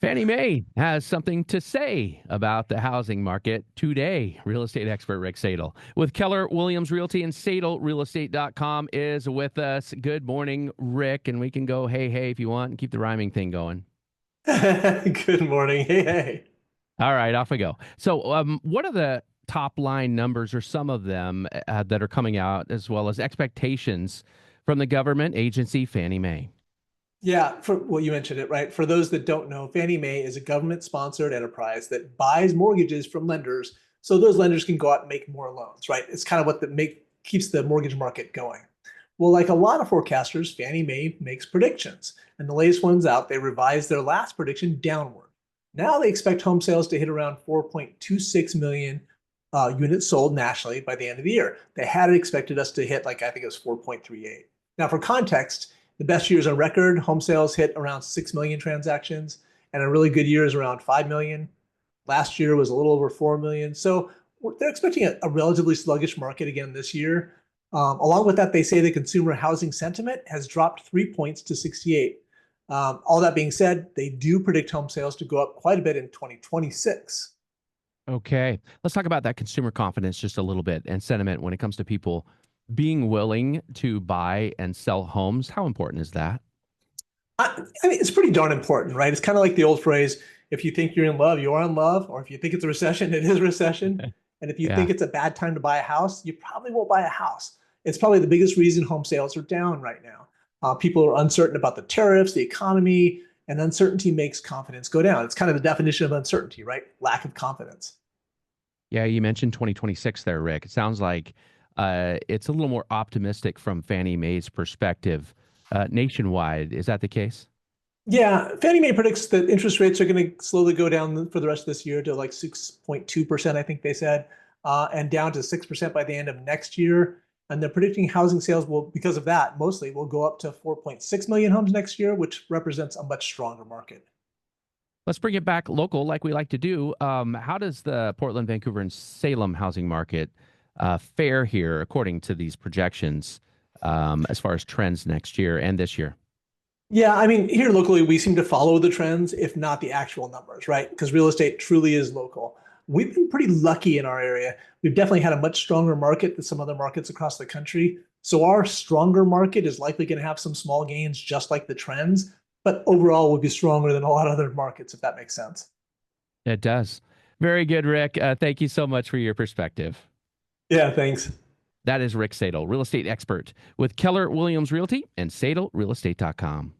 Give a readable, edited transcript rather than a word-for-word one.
Fannie Mae has something to say about the housing market today. Real estate expert Rick Sadle with Keller Williams Realty and SadleRealEstate.com is with us. Good morning, Rick. And we can go, hey, if you want, and keep the rhyming thing going. Good morning. Hey, hey. All right, off we go. So, what are the top line numbers or some of them that are coming out, as well as expectations from the government agency Fannie Mae? Yeah, you mentioned it, right? For those that don't know, Fannie Mae is a government-sponsored enterprise that buys mortgages from lenders so those lenders can go out and make more loans, right? It's kind of what keeps the mortgage market going. Well, like a lot of forecasters, Fannie Mae makes predictions, and the latest ones out, they revised their last prediction downward. Now they expect home sales to hit around 4.26 million units sold nationally by the end of the year. They had expected us to hit, like, I think it was 4.38. Now, for context, the best years on record, home sales hit around 6 million transactions, and a really good year is around 5 million. Last year was a little over 4 million. So they're expecting a relatively sluggish market again this year. Along with that, they say the consumer housing sentiment has dropped 3 points to 68. All that being said, they do predict home sales to go up quite a bit in 2026. Okay. Let's talk about that consumer confidence just a little bit and sentiment when it comes to people being willing to buy and sell homes. How important is that? I mean, it's pretty darn important, right? It's kind of like the old phrase, if you think you're in love, you are in love. Or if you think it's a recession, it is a recession. And if you Yeah. think it's a bad time to buy a house, you probably won't buy a house. It's probably the biggest reason home sales are down right now. People are uncertain about the tariffs, the economy, and uncertainty makes confidence go down. It's kind of the definition of uncertainty, right? Lack of confidence. Yeah, you mentioned 2026 there, Rick. It sounds like it's a little more optimistic from Fannie Mae's perspective nationwide. Is that the case? Yeah, Fannie Mae predicts that interest rates are going to slowly go down for the rest of this year to like 6.2%, I think they said, and down to 6% by the end of next year. And they're predicting housing sales will, because of that, mostly will go up to 4.6 million homes next year, which represents a much stronger market. Let's bring it back local like we like to do. How does the Portland, Vancouver, and Salem housing market fare here according to these projections as far as trends next year and this year? Yeah, I mean, here locally, we seem to follow the trends, if not the actual numbers, right? Because real estate truly is local. We've been pretty lucky in our area. We've definitely had a much stronger market than some other markets across the country. So our stronger market is likely going to have some small gains, just like the trends, but overall will be stronger than a lot of other markets, if that makes sense. It does. Very good, Rick. Thank you so much for your perspective. Yeah, thanks. That is Rick Sadle, real estate expert with Keller Williams Realty and SadleRealEstate.com.